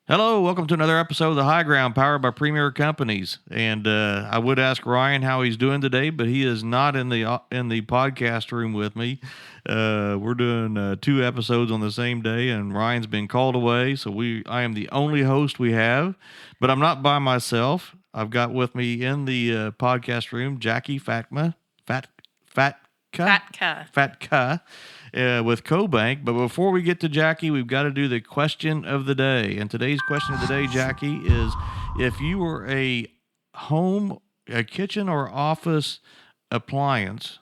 Hello, welcome to another episode of The High Ground, powered by Premier Companies. And I would ask Ryan how he's doing today, but he is not in the podcast room with me. We're doing two episodes on the same day, and Ryan's been called away, so I am the only host we have. But I'm not by myself. I've got with me in the podcast room Jacqui Fatka, Fatka. Fatka with CoBank. But before we get to Jacqui, we've got to do the question of the day. And today's question of the day, Jacqui, is if you were a kitchen or office appliance,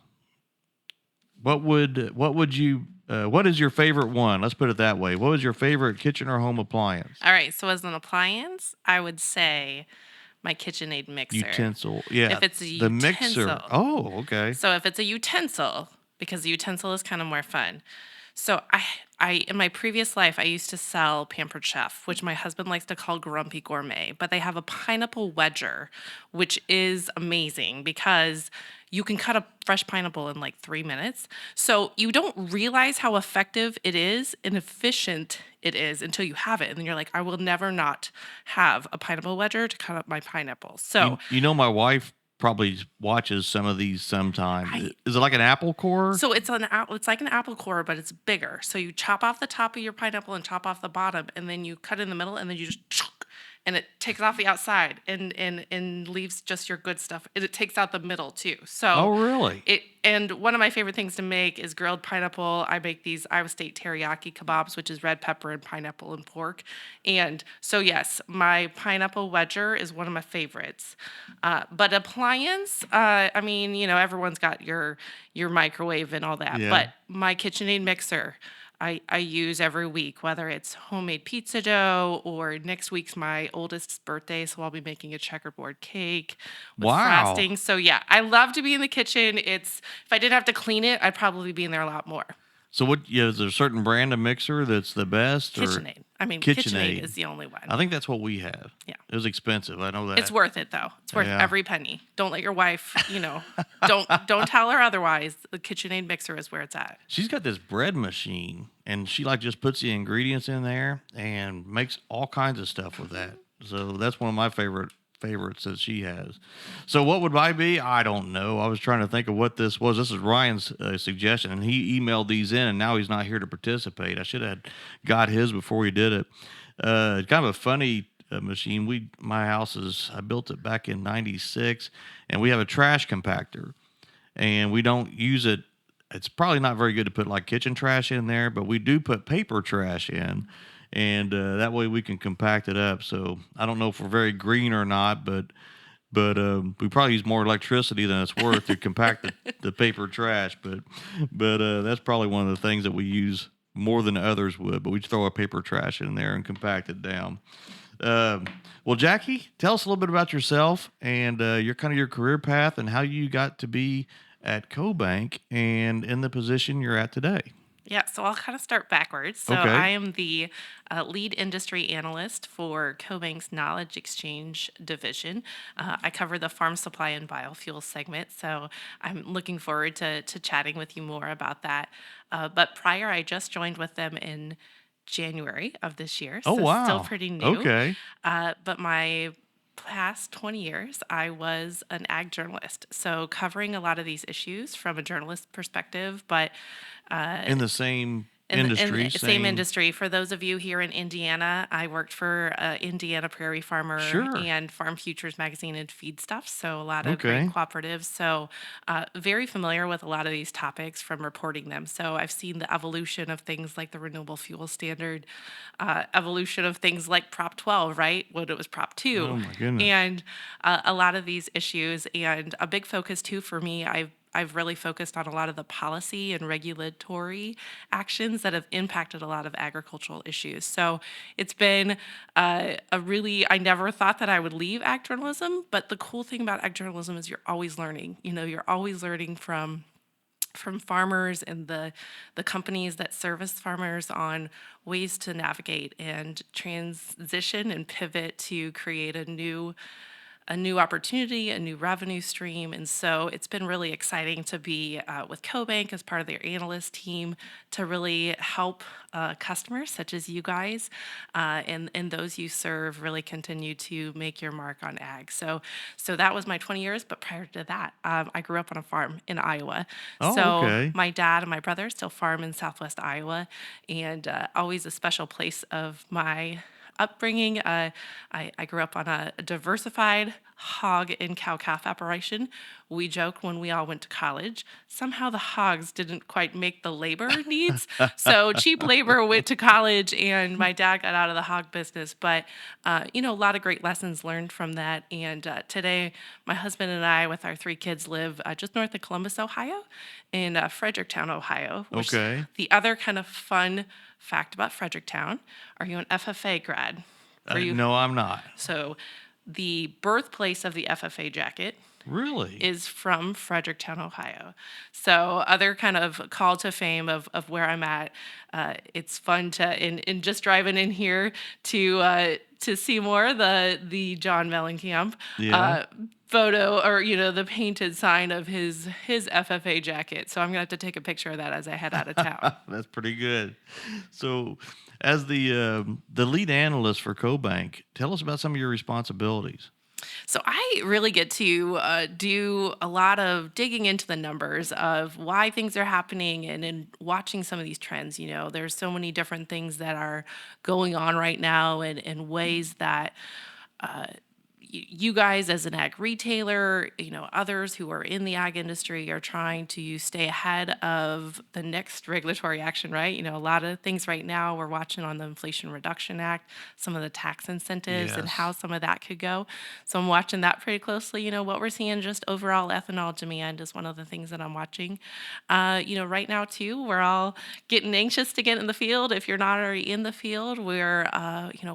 what is your favorite one? Let's put it that way. What was your favorite kitchen or home appliance? All right. So as an appliance, I would say my KitchenAid mixer. Utensil. Yeah. If it's a the utensil. mixer. Oh, okay. So if it's a utensil, because the utensil is kind of more fun. So I in my previous life, I used to sell Pampered Chef, which my husband likes to call Grumpy Gourmet, but they have a pineapple wedger, which is amazing because you can cut a fresh pineapple in like 3 minutes. So you don't realize how effective it is and efficient it is until you have it. And then you're like, I will never not have a pineapple wedger to cut up my pineapple. So my wife probably watches some of these sometimes. Is it like an apple core? So it's like an apple core, but it's bigger. So you chop off the top of your pineapple and chop off the bottom, and then you cut in the middle, and then you just and it takes off the outside and leaves just your good stuff. It takes out the middle too. So oh, really? And one of my favorite things to make is grilled pineapple. I make these Iowa State teriyaki kebabs, which is red pepper and pineapple and pork. And so yes, my pineapple wedger is one of my favorites. But appliance, I mean, everyone's got your microwave and all that. Yeah. But my KitchenAid mixer, I use every week, whether it's homemade pizza dough or next week's my oldest's birthday, so I'll be making a checkerboard cake with frosting. So yeah, I love to be in the kitchen. If I didn't have to clean it, I'd probably be in there a lot more. So is there a certain brand of mixer that's the best? KitchenAid. KitchenAid is the only one. I think that's what we have. Yeah. It was expensive. I know that. It's worth it though. It's worth every penny. Don't let your wife, don't tell her otherwise. The KitchenAid mixer is where it's at. She's got this bread machine, and she just puts the ingredients in there and makes all kinds of stuff with that. So that's one of my favorites that she has. So what would I be? I don't know. I was trying to think of what this was. This is Ryan's suggestion, and he emailed these in, and now he's not here to participate. I should have got his before he did it. Kind of a funny machine. I built it back in '96, and we have a trash compactor, and we don't use it. It's probably not very good to put like kitchen trash in there, but we do put paper trash in. And that way we can compact it up. So I don't know if we're very green or not, but we probably use more electricity than it's worth to compact the paper trash. But that's probably one of the things that we use more than others would. But we throw our paper trash in there and compact it down. Well, Jacqui, tell us a little bit about yourself and your career path and how you got to be at CoBank and in the position you're at today. Yeah, so I'll kind of start backwards. So I am the Lead Industry Analyst for CoBank's Knowledge Exchange division. I cover the Farm Supply and Biofuels segment, so I'm looking forward to chatting with you more about that. But prior, I just joined with them in January of this year, so wow. Still pretty new. Okay. But my past 20 years, I was an ag journalist, so covering a lot of these issues from a journalist perspective, but in the same industry. Same industry. For those of you here in Indiana, I worked for Indiana Prairie Farmer and Farm Futures Magazine and Feed Stuff, so a lot of great cooperatives. So very familiar with a lot of these topics from reporting them. So I've seen the evolution of things like the Renewable Fuel Standard, evolution of things like Prop 12, right? When it was Prop 2. Oh, my goodness. And a lot of these issues. And a big focus, too, for me, I've really focused on a lot of the policy and regulatory actions that have impacted a lot of agricultural issues. So it's been I never thought that I would leave ag journalism, but the cool thing about ag journalism is you're always learning. You're always learning from farmers and the companies that service farmers on ways to navigate and transition and pivot to create a new a new opportunity, a new revenue stream. And so it's been really exciting to be with CoBank as part of their analyst team to really help customers such as you guys and those you serve really continue to make your mark on ag. So that was my 20 years. But prior to that, I grew up on a farm in Iowa. Oh, So okay. my dad and my brother still farm in Southwest Iowa, and always a special place of my upbringing. I grew up on a diversified hog and cow calf operation. We joke when we all went to college, somehow the hogs didn't quite make the labor needs. So cheap labor went to college, and my dad got out of the hog business. But, a lot of great lessons learned from that. And today, my husband and I, with our 3 kids, live just north of Columbus, Ohio, in Fredericktown, Ohio. Which Okay. the other kind of fun fact about Fredericktown, are you an FFA grad? Were you? No, I'm not. So the birthplace of the FFA jacket Really? is from Fredericktown, Ohio. So other kind of call to fame of where I'm at. It's fun to in just driving in here to see more the John Mellencamp Yeah. photo, or the painted sign of his FFA jacket. So I'm gonna have to take a picture of that as I head out of town. That's pretty good. So, as the lead analyst for CoBank, tell us about some of your responsibilities. So I really get to do a lot of digging into the numbers of why things are happening and watching some of these trends. There's so many different things that are going on right now and ways that you guys as an ag retailer, others who are in the ag industry are trying to stay ahead of the next regulatory action, right? A lot of things right now we're watching on the Inflation Reduction Act, some of the tax incentives and how Yes. some of that could go. So I'm watching that pretty closely. What we're seeing just overall ethanol demand is one of the things that I'm watching. Right now too, we're all getting anxious to get in the field. If you're not already in the field, we're,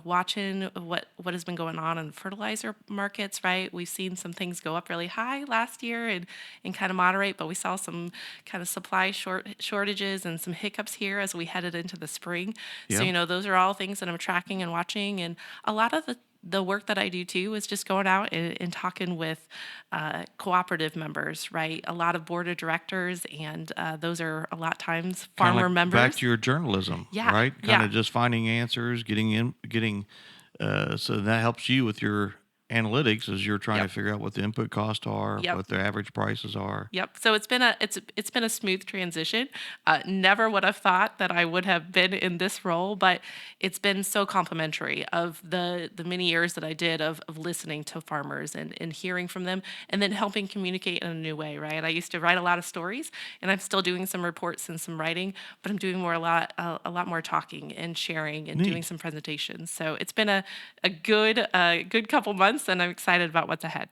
watching what has been going on in fertilizer markets, right? We've seen some things go up really high last year and kind of moderate, but we saw some kind of supply shortages and some hiccups here as we headed into the spring. So, Yep. those are all things that I'm tracking and watching. And a lot of the work that I do too is just going out and talking with cooperative members, right? A lot of board of directors, and those are a lot of times Kind of farmer like back members. to your journalism, Yeah, right? Kind yeah. of just finding answers, getting. So that helps you with your analytics as you're trying to Yep. figure out what the input costs are, Yep. what the average prices are. Yep. So it's been a smooth transition. Never would have thought that I would have been in this role, but it's been so complimentary of the many years that I did of listening to farmers and hearing from them, and then helping communicate in a new way. Right. I used to write a lot of stories, and I'm still doing some reports and some writing, but I'm doing a lot more talking and sharing and doing Neat. some presentations. So it's been a good couple months, and I'm excited about what's ahead.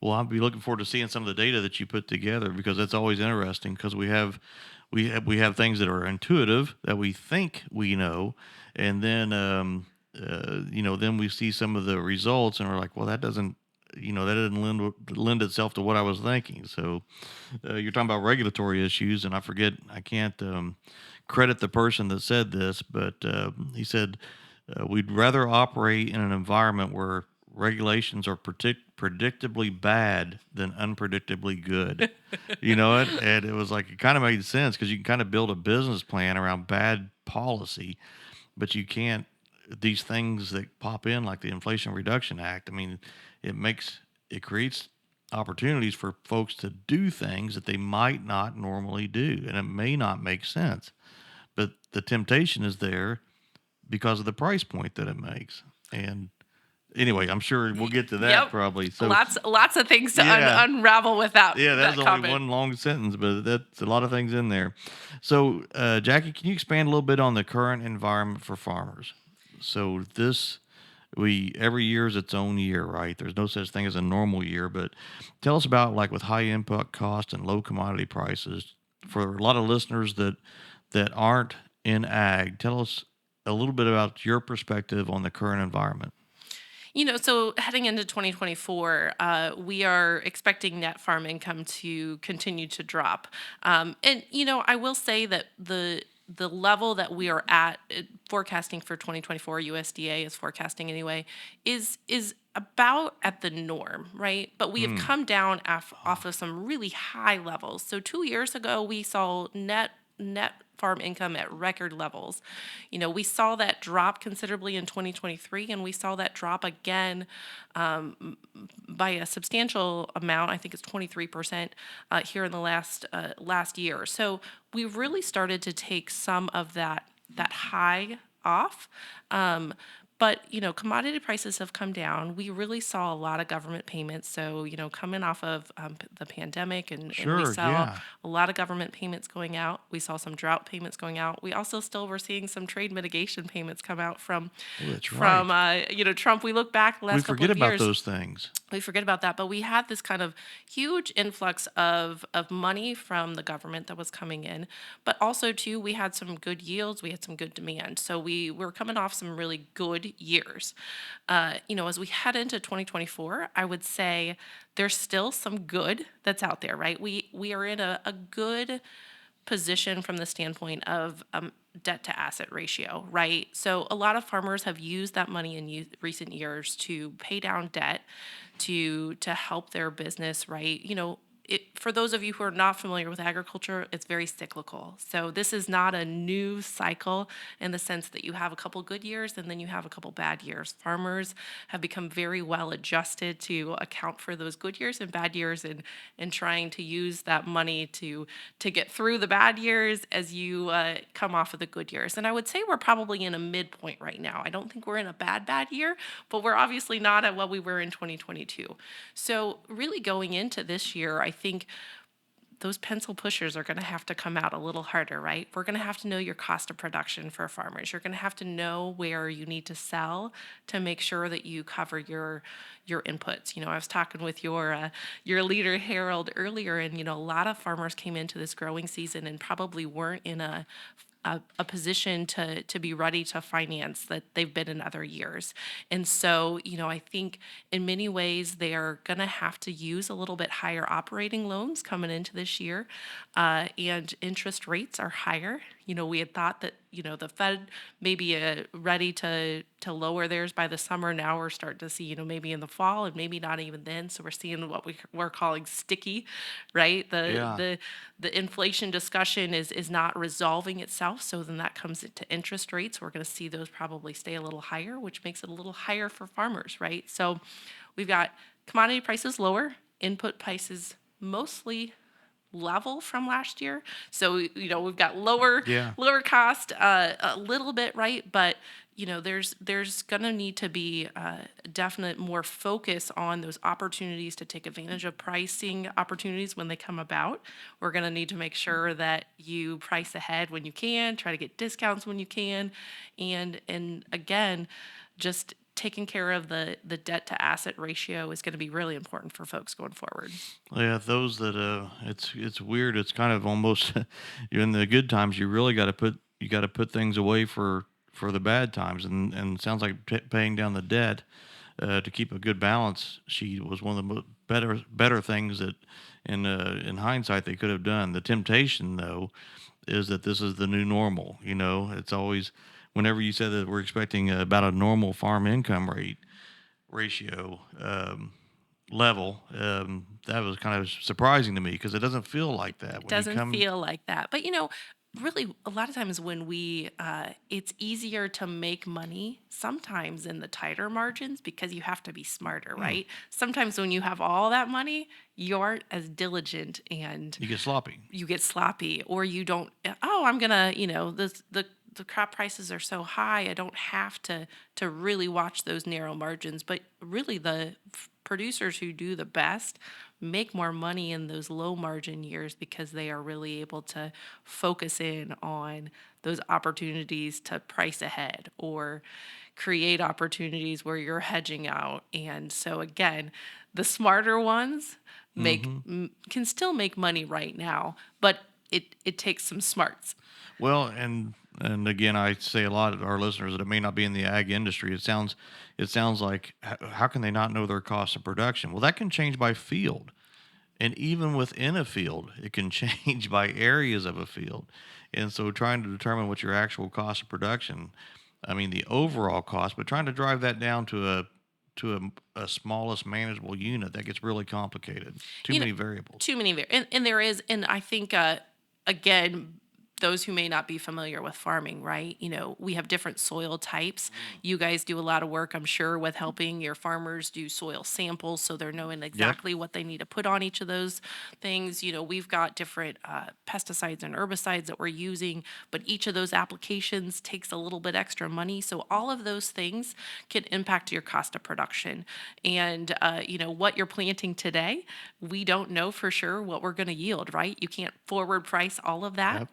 Well, I'll be looking forward to seeing some of the data that you put together because that's always interesting because we have things that are intuitive that we think we know, and then then we see some of the results and we're like, well, that doesn't lend itself to what I was thinking. So you're talking about regulatory issues, and I can't credit the person that said this, but he said we'd rather operate in an environment where regulations are predictably bad than unpredictably good. You know it, and it was like it kind of made sense because you can kind of build a business plan around bad policy, but you can't. These things that pop in, like the Inflation Reduction Act. I mean, it creates opportunities for folks to do things that they might not normally do, and it may not make sense, but the temptation is there because of the price point that it makes. And anyway, I'm sure we'll get to that Yep. probably. So Lots of things to yeah, unravel with yeah, that was that only comment. one long sentence, but that's a lot of things in there. So, Jackie, can you expand a little bit on the current environment for farmers? So this we every year is its own year, right? There's no such thing as a normal year, but tell us about like with high input cost and low commodity prices for a lot of listeners that aren't in ag. Tell us a little bit about your perspective on the current environment. So heading into 2024, we are expecting net farm income to continue to drop. And I will say that the level that we are at, forecasting for 2024, USDA is forecasting anyway, is about at the norm, right? But we have Mm. come down off of some really high levels. So 2 years ago, we saw net farm income at record levels. We saw that drop considerably in 2023, and we saw that drop again by a substantial amount. I think it's 23% here in the last year. So we really started to take some of that high off. But commodity prices have come down. We really saw a lot of government payments. So coming off of the pandemic, and we Sure. saw Yeah. a lot of government payments going out. We saw some drought payments going out. We also still were seeing some trade mitigation payments come out from Oh, that's from right. uh, Trump. We look back the We last couple forget of about years, those things. we forget about that, but we had this kind of huge influx of money from the government that was coming in. But also too, we had some good yields, we had some good demand, so we were coming off some really good years. As we head into 2024, I would say there's still some good that's out there, right? We are in a good position from the standpoint of debt to asset ratio, right? So a lot of farmers have used that money in recent years to pay down debt, to help their business, right? For those of you who are not familiar with agriculture, it's very cyclical. So this is not a new cycle in the sense that you have a couple good years and then you have a couple bad years. Farmers have become very well adjusted to account for those good years and bad years, and trying to use that money to get through the bad years as you come off of the good years. And I would say we're probably in a midpoint right now. I don't think we're in a bad year, but we're obviously not at what we were in 2022. So really going into this year, I think those pencil pushers are going to have to come out a little harder, right? We're going to have to know your cost of production for farmers. You're going to have to know where you need to sell to make sure that you cover your inputs. I was talking with your leader Harold earlier, and a lot of farmers came into this growing season and probably weren't in a position to be ready to finance that they've been in other years. And so, I think in many ways they are going to have to use a little bit higher operating loans coming into this year. And interest rates are higher. We had thought that, the Fed may be ready to lower theirs by the summer. Now we're starting to see, maybe in the fall and maybe not even then. So we're seeing what we're calling sticky, right? The Yeah. the the inflation discussion is not resolving itself. So then that comes into interest rates. We're going to see those probably stay a little higher, which makes it a little higher for farmers, right? So we've got commodity prices lower, input prices mostly level from last year. So we've got Yeah. lower cost a little bit, right? But there's gonna need to be definite more focus on those opportunities to take advantage of pricing opportunities when they come about. We're gonna need to make sure that you price ahead when you can, try to get discounts when you can, and again, just taking care of the debt to asset ratio is going to be really important for folks going forward. Yeah, those that it's weird. It's kind of almost in the good times. You got to put things away for the bad times, and it sounds like paying down the debt to keep a good balance sheet was one of the better things that in hindsight they could have done. The temptation though is that this is the new normal. It's always whenever you said that we're expecting about a normal farm income rate ratio level. That was kind of surprising to me because it doesn't feel like that It when you doesn't come. feel like that. But really a lot of times when it's easier to make money sometimes in the tighter margins because you have to be smarter, Mm, right? Sometimes when you have all that money, you aren't as diligent and you get sloppy. you get sloppy, or you don't, oh, I'm gonna, the crop prices are so high, I don't have to really watch those narrow margins. But really the producers who do the best make more money in those low margin years because they are really able to focus in on those opportunities to price ahead or create opportunities where you're hedging out. And so again, the smarter ones Hmm. can still make money right now, but it takes some smarts. Well, and again, I say a lot of our listeners that may not be in the ag industry. It sounds like how can they not know their cost of production? Well, that can change by field. And even within a field, it can change by areas of a field. And so trying to determine what your actual cost of production, I mean the overall cost, but trying to drive that down to a smallest manageable unit, that gets really complicated. Too You know, many variables. too many and there is, and I think again, those who may not be familiar with farming, right? We have different soil types. You guys do a lot of work, I'm sure, with helping your farmers do soil samples so they're knowing Yep. exactly what they need to put on each of those things. We've got different pesticides and herbicides that we're using, but each of those applications takes a little bit extra money. So all of those things can impact your cost of production. And, what you're planting today, we don't know for sure what we're going to yield, right? You can't forward price all of that. Yep.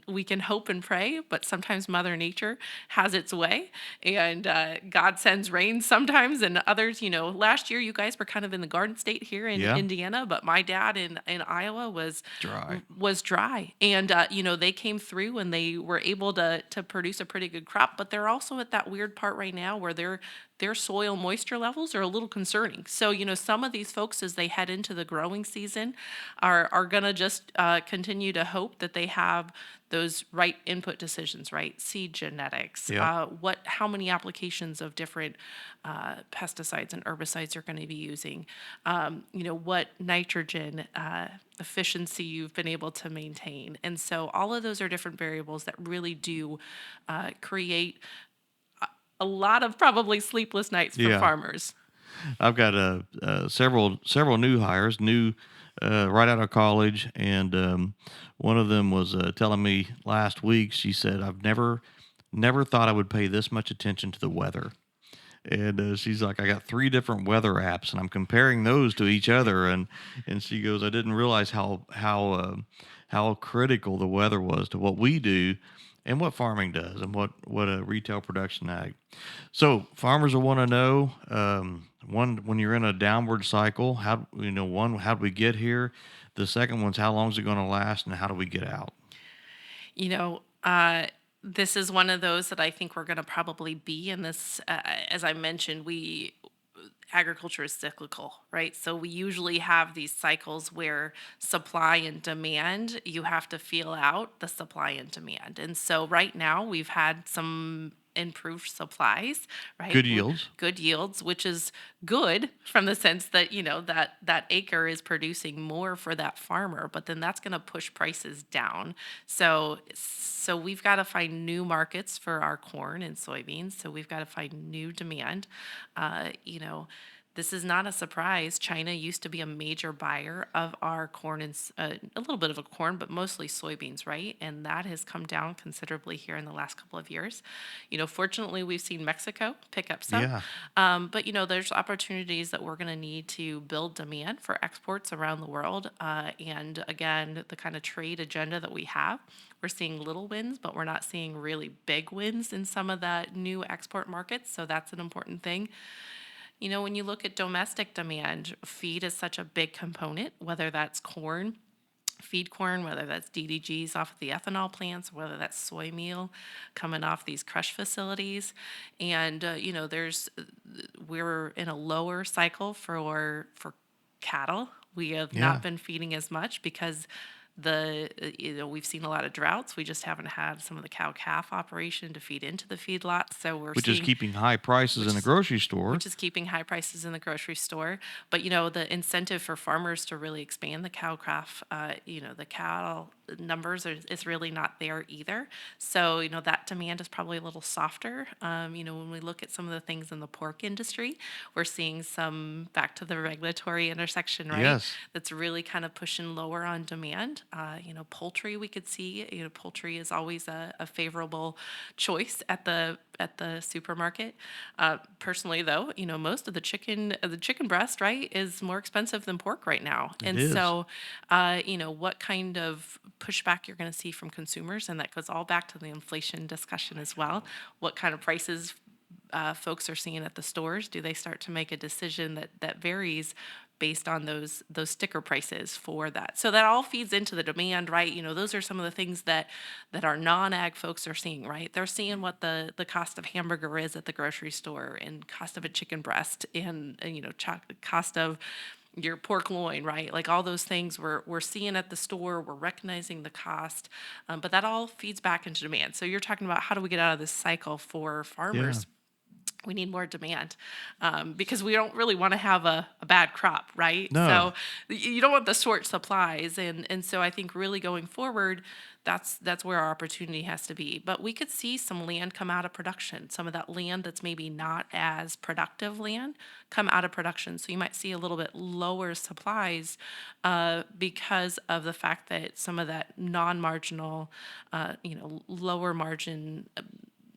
We can hope and pray, but sometimes Mother Nature has its way, and God sends rain sometimes, and others. Last year you guys were kind of in the garden state here in Yeah. Indiana, but my dad in Iowa was Dry. was dry, and they came through and they were able to produce a pretty good crop. But they're also at that weird part right now where their soil moisture levels are a little concerning. So, some of these folks, as they head into the growing season, are going to just continue to hope that they have those right input decisions, right? Seed genetics, Yep. how many applications of different pesticides and herbicides you're going to be using, what nitrogen efficiency you've been able to maintain. And so all of those are different variables that really do create a lot of probably sleepless nights for Yeah. farmers. I've got several new hires, new right out of college, and one of them was telling me last week. She said, "I've never thought I would pay this much attention to the weather." And she's like, "I got three different weather apps, and I'm comparing those to each other." And she goes, "I didn't realize how critical the weather was to what we do, and what farming does, and what a retail production ag." So farmers will want to know, one, when you're in a downward cycle, how do we get here? The second one's, how long is it going to last, and how do we get out? You know, uh, this is one of those that I think we're going to probably be in this. As I mentioned, we agriculture is cyclical, right? So we usually have these cycles where supply and demand, you have to feel out the supply and demand. And so right now we've had some improved supplies, right? Good yields. Good yields, which is good from the sense that, that acre is producing more for that farmer, but then that's going to push prices down. So we've got to find new markets for our corn and soybeans. So we've got to find new demand. Uh, you know, this is not a surprise. China used to be a major buyer of our corn and a little bit of a corn, but mostly soybeans, right? And that has come down considerably here in the last couple of years. Fortunately, we've seen Mexico pick up some, Yeah. but there's opportunities that we're going to need to build demand for exports around the world. And again, the kind of trade agenda that we have, we're seeing little wins, but we're not seeing really big wins in some of the new export markets. So that's an important thing. When you look at domestic demand, feed is such a big component, whether that's corn, feed corn, whether that's DDGs off of the ethanol plants, whether that's soy meal coming off these crush facilities. And, we're in a lower cycle for cattle. We have Yeah. not been feeding as much because we've seen a lot of droughts. We just haven't had some of the cow calf operation to feed into the feedlots. So we're Which is seeing keeping high prices which in the is grocery store. which is keeping high prices in the grocery store. But the incentive for farmers to really expand the cow calf, the cattle numbers is really not there either. So that demand is probably a little softer. When we look at some of the things in the pork industry, we're seeing some back to the regulatory intersection, right? Yes. That's really kind of pushing lower on demand. Poultry, we could see. Poultry is always a favorable choice at the supermarket. Personally, though, most of the chicken breast, right, is more expensive than pork right now. It And is. so, what kind of pushback you're going to see from consumers, and that goes all back to the inflation discussion as well. What kind of prices folks are seeing at the stores? Do they start to make a decision that varies based on those sticker prices for that? So that all feeds into the demand, right? Those are some of the things that our non-ag folks are seeing, right? They're seeing what the cost of hamburger is at the grocery store, and cost of a chicken breast, and cost of your pork loin, right? Like all those things we're seeing at the store, we're recognizing the cost, but that all feeds back into demand. So you're talking about how do we get out of this cycle for Yeah. farmers? We need more demand, because we don't really want to have a bad crop, right? No. So you don't want the short supplies, and so I think really going forward, that's where our opportunity has to be. But we could see some land come out of production, some of that land that's maybe not as productive land come out of production. So you might see a little bit lower supplies, because of the fact that some of that non-marginal, lower margin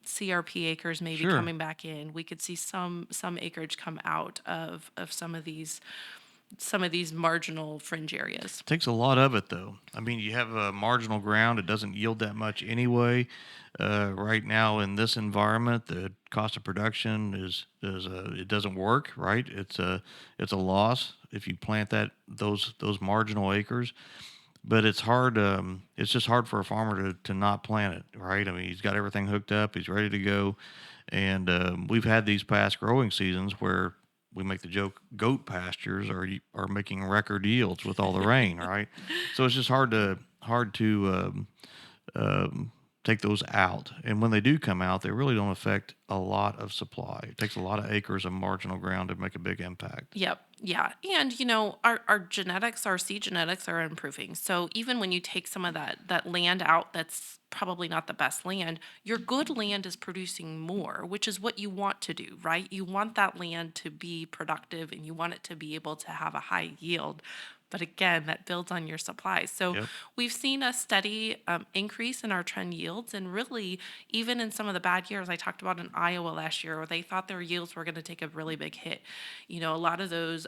CRP acres maybe Sure. coming back in. We could see some acreage come out of some of these marginal fringe areas. Takes a lot of it, though. I mean, you have a marginal ground; it doesn't yield that much anyway. Right now, in this environment, the cost of production is it doesn't work. Right? It's a loss if you plant those marginal acres. But it's hard. It's just hard for a farmer to not plant it. Right? I mean, he's got everything hooked up. He's ready to go, and we've had these past growing seasons where we make the joke goat pastures are making record yields with all the rain, right? So it's just hard to take those out. And when they do come out, they really don't affect a lot of supply. It takes a lot of acres of marginal ground to make a big impact. Yep. Yeah. And our genetics, our seed genetics are improving. So even when you take some of that land out that's probably not the best land, your good land is producing more, which is what you want to do, right? You want that land to be productive and you want it to be able to have a high yield. But again, that builds on your supplies. So Yep. we've seen a steady increase in our trend yields. And really, even in some of the bad years, I talked about in Iowa last year, where they thought their yields were going to take a really big hit. A lot of those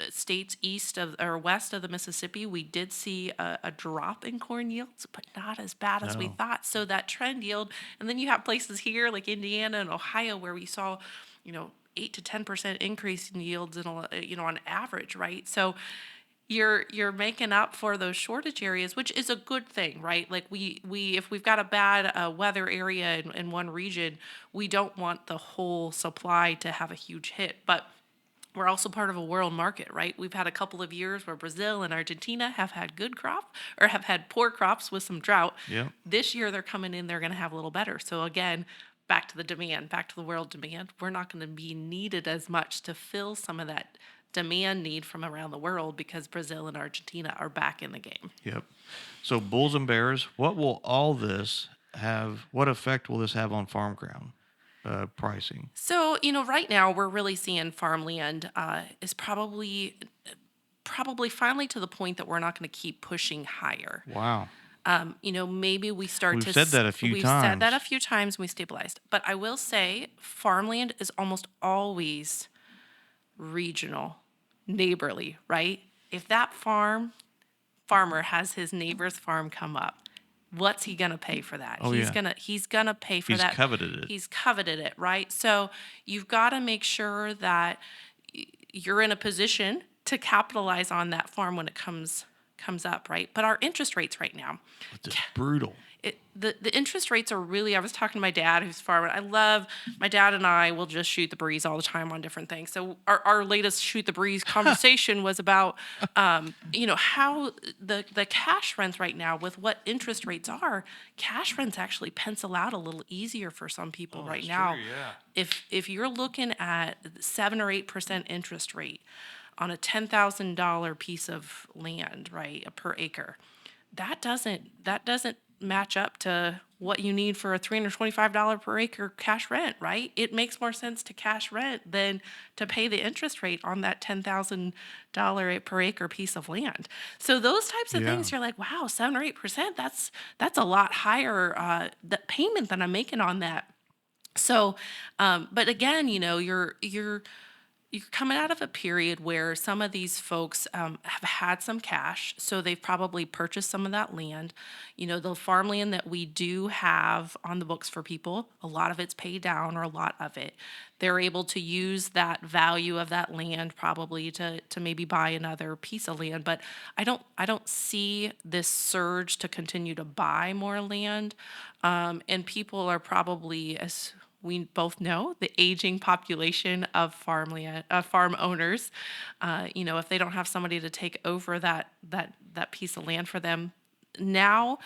states east of or west of the Mississippi, we did see a drop in corn yields, but not as bad as we No. thought. So that trend yield, and then you have places here like Indiana and Ohio where we saw, 8 to 10% increase in yields on average, right? So you're making up for those shortage areas, which is a good thing, right? Like we if we've got a bad weather area in one region, we don't want the whole supply to have a huge hit. But we're also part of a world market, right? We've had a couple of years where Brazil and Argentina have had good crop or have had poor crops with some drought. Yep. This year they're coming in, they're going to have a little better. So again, back to the demand, back to the world demand. We're not going to be needed as much to fill some of that demand need from around the world because Brazil and Argentina are back in the game. Yep. So bulls and bears, what will all this have? What effect will this have on farm ground pricing? So, right now we're really seeing farmland is probably finally to the point that we're not going to keep pushing higher. Wow. Maybe we start We've to. said that a few We've said that a times. few times and we stabilized. But I will say, farmland is almost always regional, neighborly, right? If that farmer has his neighbor's farm come up, what's he gonna pay for that? Oh He's yeah. gonna he's gonna pay for He's that. coveted it. He's coveted it, right? So you've got to make sure that you're in a position to capitalize on that farm when it comes up, right? But our interest rates right now, It's just brutal. the interest rates are really. I was talking to my dad, who's a farmer. I love my dad and I will just shoot the breeze all the time on different things. So our latest shoot the breeze conversation was about, how the cash rents right now with what interest rates are. Cash rents actually pencil out a little easier for some people right that's now. true, yeah. If you're looking at 7 or 8% interest rate on a $10,000 piece of land, right, per acre, that doesn't match up to what you need for a $325 per acre cash rent, right? It makes more sense to cash rent than to pay the interest rate on that $10,000 per acre piece of land. So those types of Yeah. things, you're like, wow, 7 or 8%, that's a lot higher the payment that I'm making on that. So, but again, you're coming out of a period where some of these folks have had some cash, so they've probably purchased some of that land. The farmland that we do have on the books for people, a lot of it's paid down, or a lot of it. They're able to use that value of that land probably to maybe buy another piece of land. But I don't see this surge to continue to buy more land, and people are probably, as we both know the aging population of farm owners. If they don't have somebody to take over that piece of land for them now,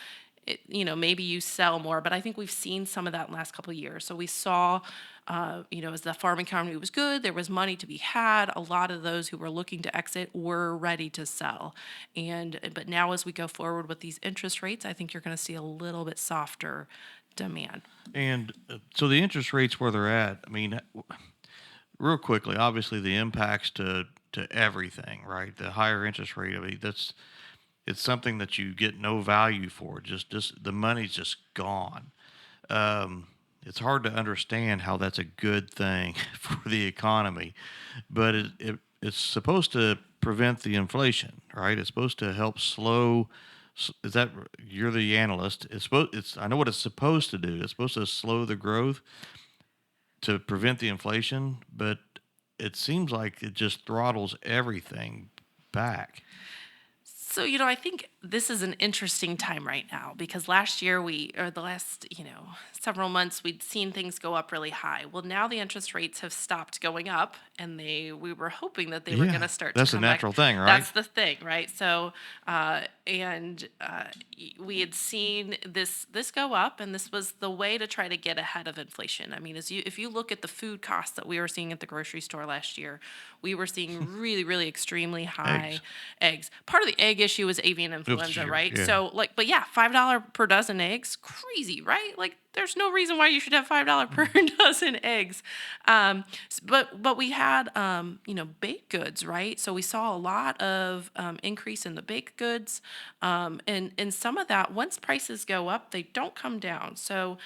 maybe you sell more, but I think we've seen some of that in the last couple of years. So we saw, as the farming economy was good, there was money to be had. A lot of those who were looking to exit were ready to sell. But now as we go forward with these interest rates, I think you're going to see a little bit softer demand. And so the interest rates where they're at, I mean, real quickly, obviously the impacts to everything, right? The higher interest rate, I mean, it's something that you get no value for. Just the money's just gone. It's hard to understand how that's a good thing for the economy, but it's supposed to prevent the inflation, right? It's supposed to help slow. Is that you're the analyst? It's I know what it's supposed to do. It's supposed to slow the growth to prevent the inflation, but it seems like it just throttles everything back. So, I think this is an interesting time right now because last year or the last, several months, we'd seen things go up really high. Well, now the interest rates have stopped going up and we were hoping that they were going Yeah, to start to that's a come back. natural thing, right? That's the thing, right? So, we had seen this go up, and this was the way to try to get ahead of inflation. I mean, if you look at the food costs that we were seeing at the grocery store last year, we were seeing really, really extremely high Eggs. eggs. Part of the egg issue is avian influenza, Sure. right? Yeah. So, but yeah, $5 per dozen eggs, crazy, right? Like, there's no reason why you should have $5 per dozen eggs. But we had baked goods, right? So we saw a lot of increase in the baked goods, and some of that, once prices go up, they don't come down. So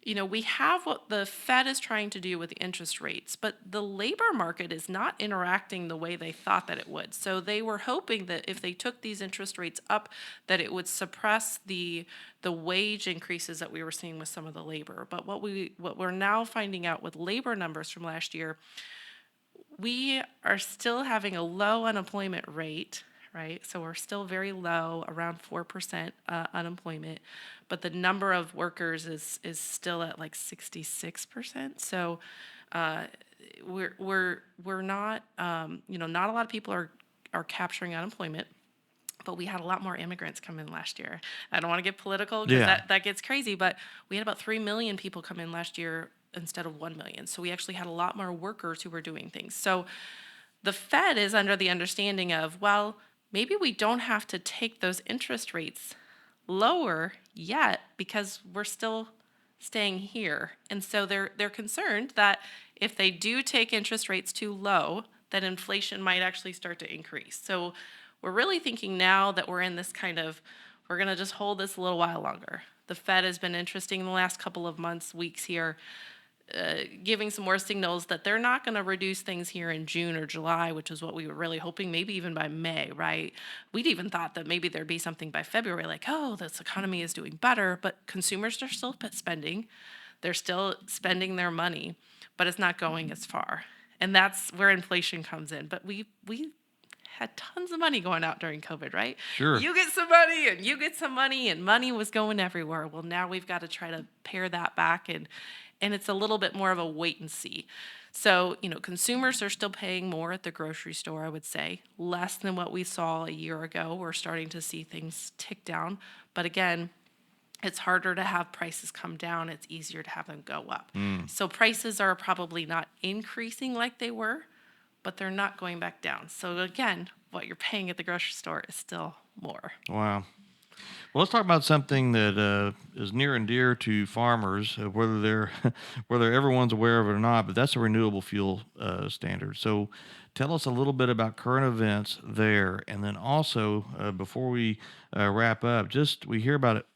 we have what the Fed is trying to do with the interest rates, but the labor market is not interacting the way they thought that it would. So they were hoping that if they took these interest rates up, that it would suppress the wage increases that we were seeing with some of the labor. But what we're now finding out with labor numbers from last year, we are still having a low unemployment rate, right? So we're still very low, around 4% unemployment, but the number of workers is still at like 66%. So we're not, not a lot of people are capturing unemployment. But we had a lot more immigrants come in last year. I don't want to get political because Yeah. that gets crazy, but we had about 3 million people come in last year instead of 1 million. So we actually had a lot more workers who were doing things. So the Fed is under the understanding of, well, maybe we don't have to take those interest rates lower yet because we're still staying here. And so they're concerned that if they do take interest rates too low, that inflation might actually start to increase. So we're really thinking now that we're in this we're going to just hold this a little while longer. The Fed has been interesting in the last couple of months, weeks here, giving some more signals that they're not going to reduce things here in June or July, which is what we were really hoping, maybe even by May, right? We'd even thought that maybe there'd be something by February, like, oh, this economy is doing better, but consumers are still spending. They're still spending their money, but it's not going as far. And that's where inflation comes in. But we had tons of money going out during COVID, right? Sure. You get some money and you get some money, and money was going everywhere. Well, now we've got to try to pare that back, and it's a little bit more of a wait and see. So, consumers are still paying more at the grocery store, I would say, less than what we saw a year ago. We're starting to see things tick down. But again, it's harder to have prices come down. It's easier to have them go up. So prices are probably not increasing like they were, but they're not going back down. So again, what you're paying at the grocery store is still more. Wow. Well, let's talk about something that is near and dear to farmers, whether they're whether everyone's aware of it or not. But that's a renewable fuel standard. So, tell us a little bit about current events there, and then also before we wrap up, just we hear about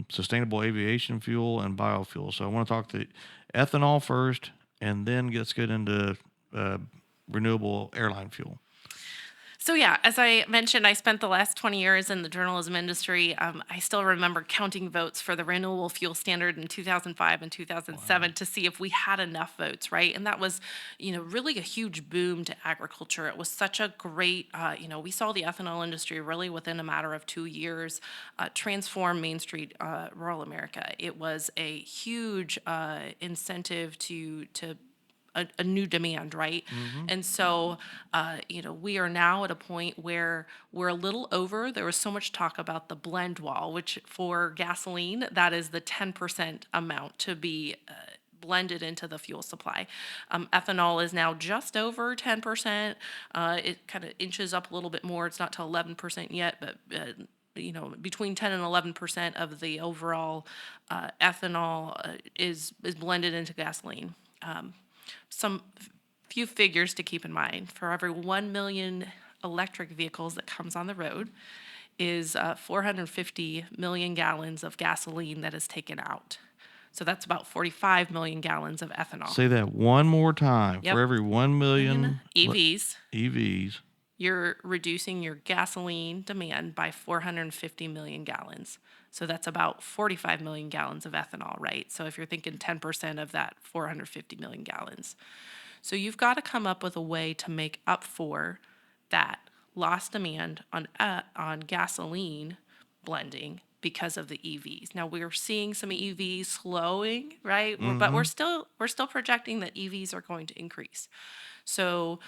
sustainable aviation fuel and biofuel. So, I want to talk to ethanol first, and then let's get into uh, renewable airline fuel. So yeah, as I mentioned, I spent the last 20 years in the journalism industry. I still remember counting votes for the Renewable Fuel Standard in 2005 and Wow. 2007 to see if we had enough votes, right? And that was, really a huge boom to agriculture. It was such a great, we saw the ethanol industry really within a matter of 2 years transform Main Street, rural America. It was a huge incentive to a new demand, right? Mm-hmm. And so, we are now at a point where we're a little over. There was so much talk about the blend wall, which for gasoline, that is the 10% amount to be blended into the fuel supply. Ethanol is now just over 10%. It kind of inches up a little bit more. It's not to 11% yet, but between 10 and 11% of the overall ethanol is blended into gasoline. Some few figures to keep in mind: for every 1 million electric vehicles that comes on the road is 450 million gallons of gasoline that is taken out. So that's about 45 million gallons of ethanol. Say that one more time. For Yep. every 1 In million EVs, EVs, you're reducing your gasoline demand by 450 million gallons. So that's about 45 million gallons of ethanol, right? So if you're thinking 10% of that 450 million gallons. So you've got to come up with a way to make up for that lost demand on gasoline blending because of the EVs. Now we're seeing some EVs slowing, right? But mm-hmm. we're still projecting that EVs are going to increase. So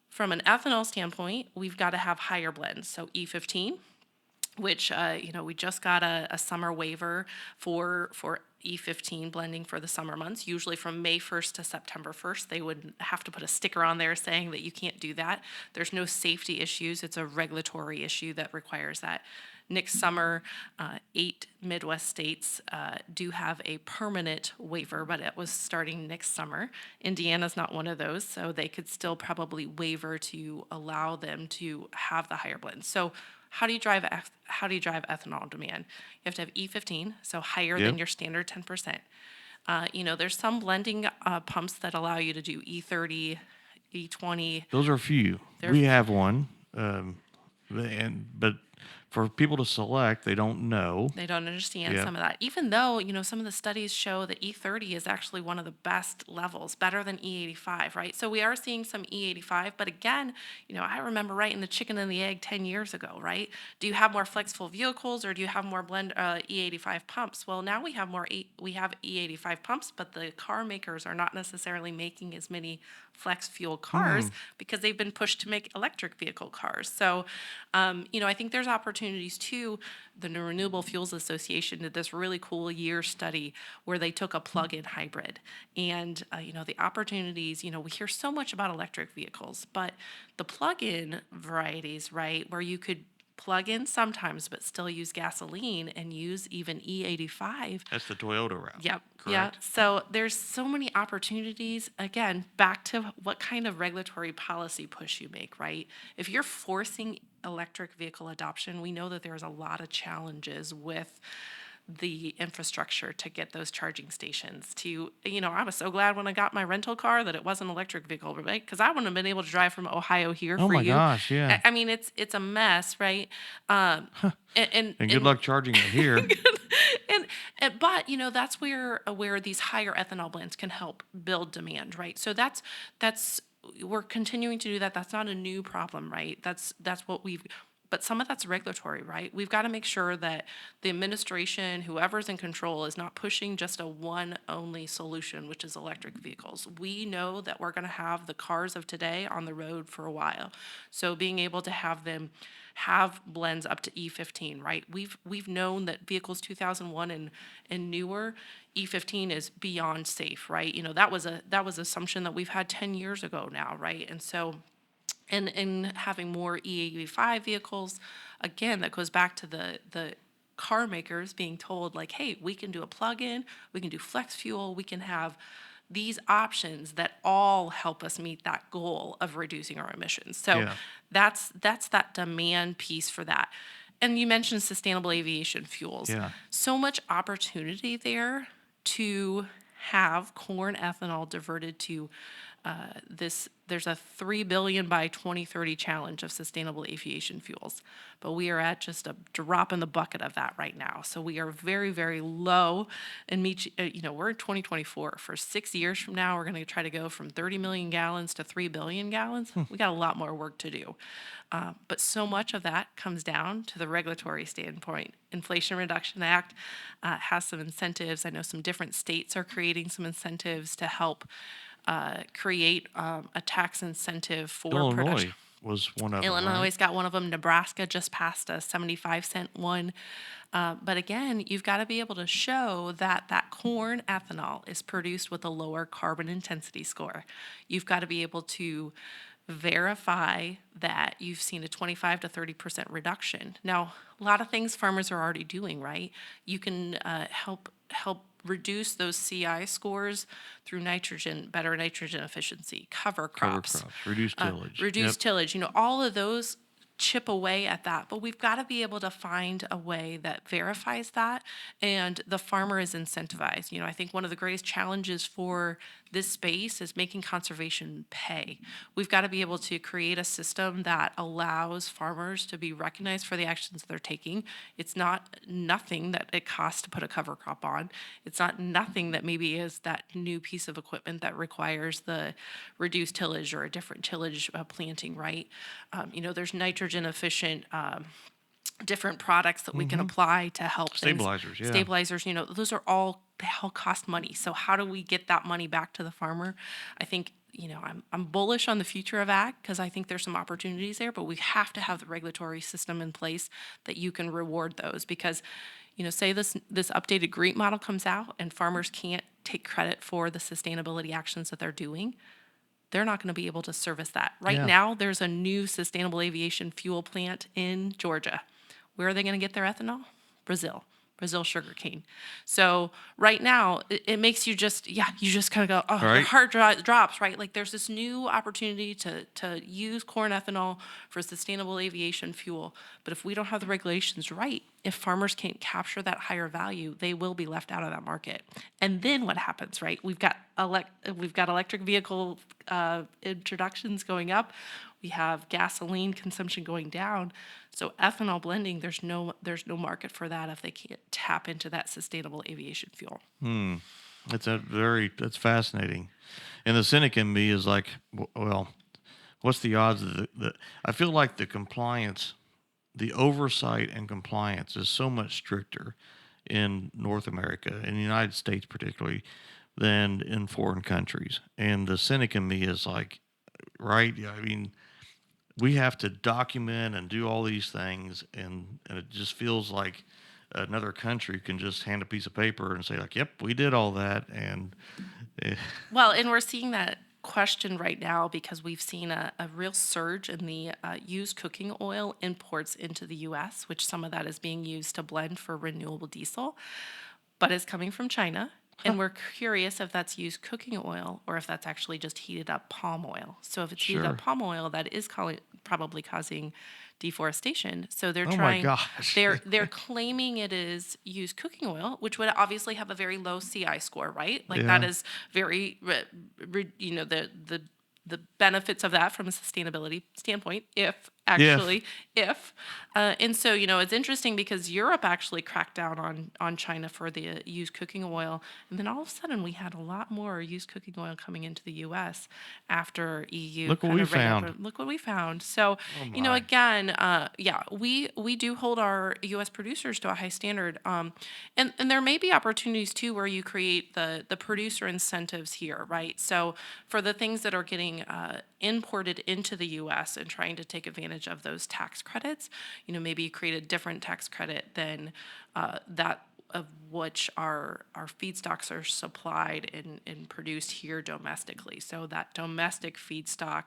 from an ethanol standpoint, we've got to have higher blends. So E15, which we just got a summer waiver for E15 blending for the summer months. Usually from May 1st to September 1st, they would have to put a sticker on there saying that you can't do that. There's no safety issues. It's a regulatory issue that requires that. Next summer, 8 Midwest states do have a permanent waiver, but it was starting next summer. Indiana's not one of those, so they could still probably waiver to allow them to have the higher blends. So how do you drive ethanol demand? You have to have E15, so higher Yep. than your standard 10%. There's some blending pumps that allow you to do E30, E20. Those are few. They're We have one, but for people to select, they don't know. They don't understand Yep. some of that. Even though, some of the studies show that E30 is actually one of the best levels, better than E85, right? So we are seeing some E85, but again, I remember right in the chicken and the egg 10 years ago, right? Do you have more flexible vehicles or do you have more blend E85 pumps? Well, now we have we have E85 pumps, but the car makers are not necessarily making as many flex fuel cars because they've been pushed to make electric vehicle cars. So, I think there's opportunities too. The Renewable Fuels Association did this really cool year study where they took a plug-in hybrid, and the opportunities. We hear so much about electric vehicles, but the plug-in varieties, right, where you could plug in sometimes but still use gasoline and use even E85. That's the Toyota route. Yep. Yeah. Correct. So there's so many opportunities. Again, back to what kind of regulatory policy push you make, right? If you're forcing electric vehicle adoption, we know that there's a lot of challenges with the infrastructure to get those charging stations to, I was so glad when I got my rental car that it was an electric vehicle, right? Because I wouldn't have been able to drive from Ohio here Oh for my you. gosh, yeah. I mean, it's a mess, right? And good luck charging it here. but that's where these higher ethanol blends can help build demand, right? So that's we're continuing to do that. That's not a new problem, right? That's what we've. But some of that's regulatory, right? We've got to make sure that the administration, whoever's in control, is not pushing just a one only solution, which is electric vehicles. We know that we're going to have the cars of today on the road for a while. So being able to have them have blends up to E15, right? We've known that vehicles 2001 and newer, E15 is beyond safe, right? That was assumption that we've had 10 years ago now, right? And so and having more E85 vehicles, again, that goes back to the car makers being told, like, hey, we can do a plug-in, we can do flex fuel, we can have these options that all help us meet that goal of reducing our emissions. So Yeah. that's that demand piece for that. And you mentioned sustainable aviation fuels. Yeah. So much opportunity there to have corn ethanol diverted to there's a 3 billion by 2030 challenge of sustainable aviation fuels, but we are at just a drop in the bucket of that right now. So we are very, very low, and we're in 2024. For 6 years from now, we're going to try to go from 30 million gallons to 3 billion gallons. We got a lot more work to do. But so much of that comes down to the regulatory standpoint. Inflation Reduction Act has some incentives. I know some different states are creating some incentives to help create a tax incentive for production. Illinois was one of them, Illinois right? has got one of them. Nebraska just passed a 75-cent one. But again, you've got to be able to show that that corn ethanol is produced with a lower carbon intensity score. You've got to be able to verify that you've seen a 25 to 30% reduction. Now, a lot of things farmers are already doing, right? You can help reduce those CI scores through better nitrogen efficiency, cover crops, Reduce tillage. reduce tillage. All of those chip away at that, but we've got to be able to find a way that verifies that, and the farmer is incentivized. I think one of the greatest challenges for this space is making conservation pay. We've got to be able to create a system that allows farmers to be recognized for the actions they're taking. It's not nothing that it costs to put a cover crop on. It's not nothing that maybe is that new piece of equipment that requires the reduced tillage or a different tillage planting, right? There's nitrogen efficient different products that we can apply to help Stabilizers, yeah. Stabilizers, they all cost money. So how do we get that money back to the farmer? I think, I'm bullish on the future of ag because I think there's some opportunities there, but we have to have the regulatory system in place that you can reward those because, say this updated GREET model comes out and farmers can't take credit for the sustainability actions that they're doing. They're not going to be able to service that. Right now, there's a new sustainable aviation fuel plant in Georgia. Where are they going to get their ethanol? Brazil sugarcane. So right now, it makes you just kind of go, oh, Right. your heart drops, right? Like there's this new opportunity to use corn ethanol for sustainable aviation fuel. But if we don't have the regulations right, if farmers can't capture that higher value, they will be left out of that market. And then what happens, right? We've got electric vehicle introductions going up. We have gasoline consumption going down. So ethanol blending, there's no market for that if they can't tap into that sustainable aviation fuel. That's fascinating. And the cynic in me is like, well, what's the odds of I feel like the oversight and compliance is so much stricter in North America, in the United States particularly, than in foreign countries. And the cynic in me is like, right? Yeah, I mean, we have to document and do all these things, and it just feels like another country can just hand a piece of paper and say like, "Yep, we did all that." And Well, and we're seeing that question right now because we've seen a real surge in the used cooking oil imports into the U.S., which some of that is being used to blend for renewable diesel, but it's coming from China. And we're curious if that's used cooking oil or if that's actually just heated up palm oil. So if it's heated Sure. up palm oil, that is probably causing deforestation. So they're oh my trying. gosh, They're claiming it is used cooking oil, which would obviously have a very low CI score, right? Like that Yeah. is very, the benefits of that from a sustainability standpoint, and so it's interesting because Europe actually cracked down on China for the used cooking oil, and then all of a sudden we had a lot more used cooking oil coming into the U.S. after EU. Look what we found. Look what we found. So Oh my. again, we do hold our U.S. producers to a high standard, and there may be opportunities too where you create the producer incentives here, right? So for the things that are getting imported into the U.S. and trying to take advantage of those tax credits, maybe you create a different tax credit than that of which our feedstocks are supplied and produced here domestically. So that domestic feedstock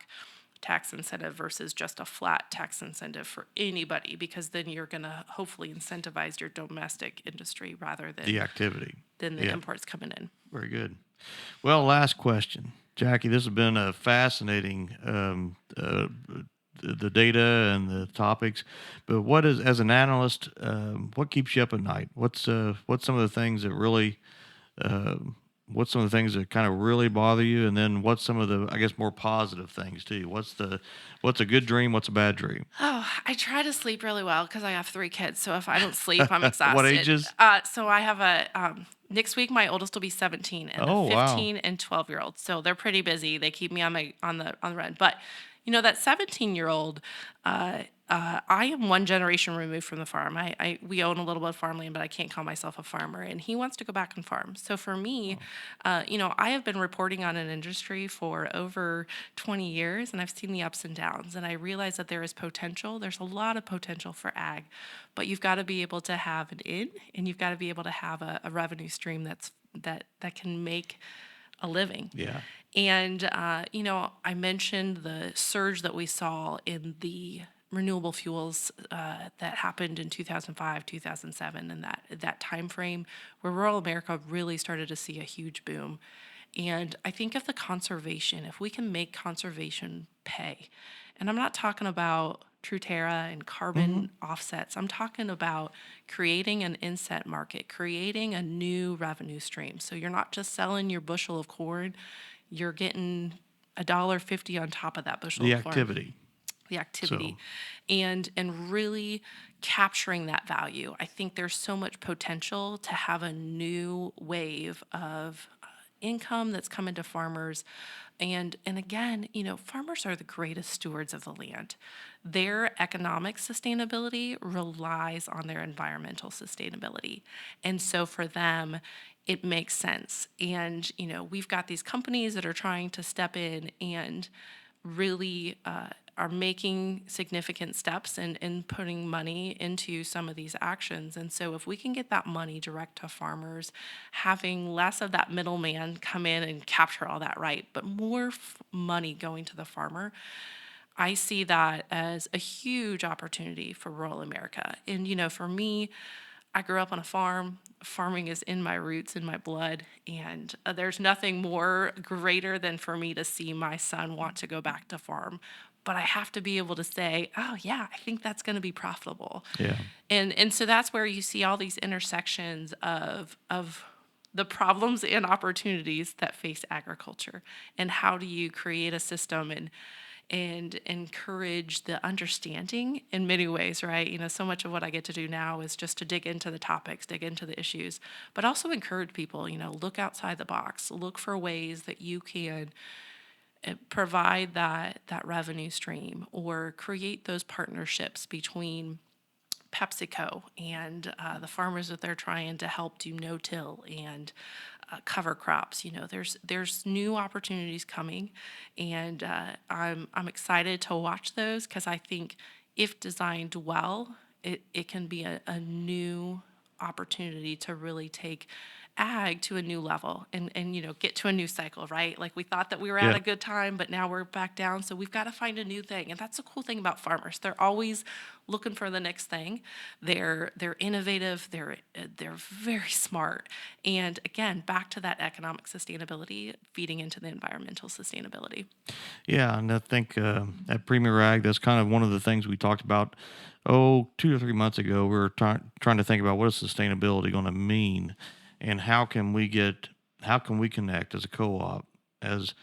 tax incentive versus just a flat tax incentive for anybody, because then you're going to hopefully incentivize your domestic industry rather than The activity. the imports coming in. Very good. Well, last question, Jacqui. This has been a fascinating the data and the topics, but what is, as an analyst, what keeps you up at night? What's some of the things that really what's some of the things that kind of really bother you, and then what's some of the, I guess, more positive things too? What's a good dream? What's a bad dream? Oh, I try to sleep really well because I have 3 kids, so if I don't sleep, I'm What exhausted. ages? So I have next week, my oldest will be 17 and a Oh, wow. 15 and 12-year-old, so they're pretty busy. They keep me on the run, but, that 17-year-old, I am one generation removed from the farm. We own a little bit of farmland, but I can't call myself a farmer, and he wants to go back and farm. So for me, I have been reporting on an industry for over 20 years, and I've seen the ups and downs, and I realize that there is potential. There's a lot of potential for ag, but you've got to be able to have an in, and you've got to be able to have a revenue stream that can make a living. Yeah. And, I mentioned the surge that we saw in the renewable fuels that happened in 2005, 2007, and that time frame where rural America really started to see a huge boom. And I think if if we can make conservation pay, and I'm not talking about Truterra and Hmm. carbon offsets, I'm talking about creating an inset market, creating a new revenue stream. So you're not just selling your bushel of corn, you're getting $1.50 on top of that bushel The of corn, activity. the So activity, and really capturing that value. I think there's so much potential to have a new wave of income that's coming to farmers. And again, farmers are the greatest stewards of the land. Their economic sustainability relies on their environmental sustainability. And so for them, it makes sense. And we've got these companies that are trying to step in and really are making significant steps and putting money into some of these actions. And so, if we can get that money direct to farmers, having less of that middleman come in and capture all that, right, but more money going to the farmer, I see that as a huge opportunity for rural America. And, for me, I grew up on a farm. Farming is in my roots, in my blood. And there's nothing more greater than for me to see my son want to go back to farm. But I have to be able to say, oh, yeah, I think that's going to be profitable. yeah. And so that's where you see all these intersections of the problems and opportunities that face agriculture, and how do you create a system and encourage the understanding in many ways, right? So much of what I get to do now is just to dig into the topics, dig into the issues, but also encourage people, look outside the box, look for ways that you can provide that revenue stream, or create those partnerships between PepsiCo and the farmers that they're trying to help do no-till and cover crops. There's new opportunities coming, and I'm excited to watch those, because I think if designed well, it can be a new opportunity to really take ag to a new level, and get to a new cycle, right? Like, we thought that we were at Yeah. a good time, but now we're back down, so we've got to find a new thing. And that's the cool thing about farmers. They're always looking for the next thing. They're innovative, they're very smart. And again, back to that economic sustainability feeding into the environmental sustainability. Yeah, and I think at Premier Ag, that's kind of one of the things we talked about. Oh, 2 or 3 months ago, we were trying to think about what is sustainability going to mean, and how can we connect as a co-op, as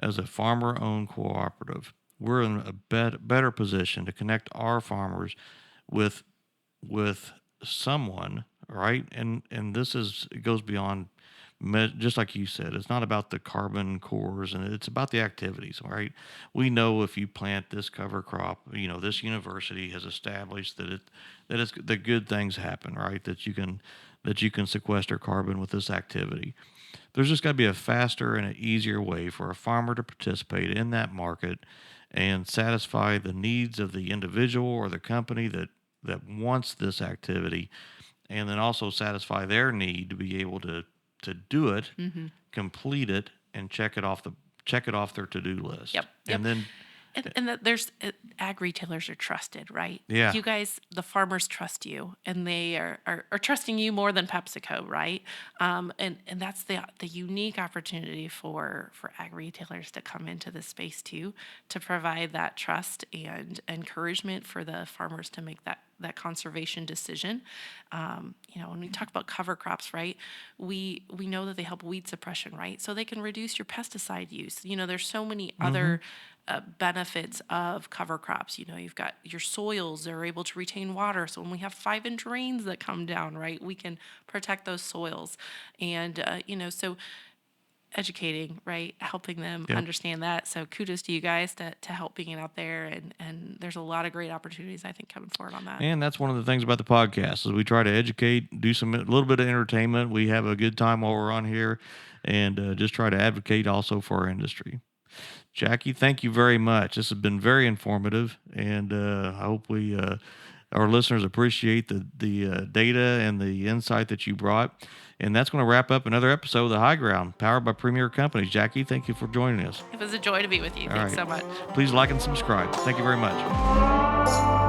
as a farmer-owned cooperative. We're in a better position to connect our farmers with with someone, right? And this is, it goes beyond just like you said, it's not about the carbon cores, and it's about the activities, right? We know if you plant this cover crop, this university has established that good things happen, right? That you can sequester carbon with this activity. There's just got to be a faster and an easier way for a farmer to participate in that market and satisfy the needs of the individual or the company that wants this activity, and then also satisfy their need to be able to do it, complete it, and check it off their to-do list. Yep, yep. And then And that there's ag retailers are trusted, right? yeah, You guys, the farmers trust you, and they are trusting you more than PepsiCo, right? And that's the unique opportunity for ag retailers to come into this space too, to provide that trust and encouragement for the farmers to make that conservation decision. When we talk about cover crops, right, we know that they help weed suppression, right? So they can reduce your pesticide use. There's so many other benefits of cover crops. You've got your soils that are able to retain water. So when we have 5-inch rains that come down, right, we can protect those soils. And, so educating, right, helping them Yep. understand that. So kudos to you guys to help being out there. And there's a lot of great opportunities, I think, coming forward on that. And that's one of the things about the podcast is we try to educate, do a little bit of entertainment. We have a good time while we're on here, and just try to advocate also for our industry. Jacqui, thank you very much. This has been very informative, and I hope our listeners appreciate the data and the insight that you brought. And that's going to wrap up another episode of The High Ground, powered by Premier Companies. Jacqui, thank you for joining us. It was a joy to be with you. Thanks so much. Please like and subscribe. Thank you very much.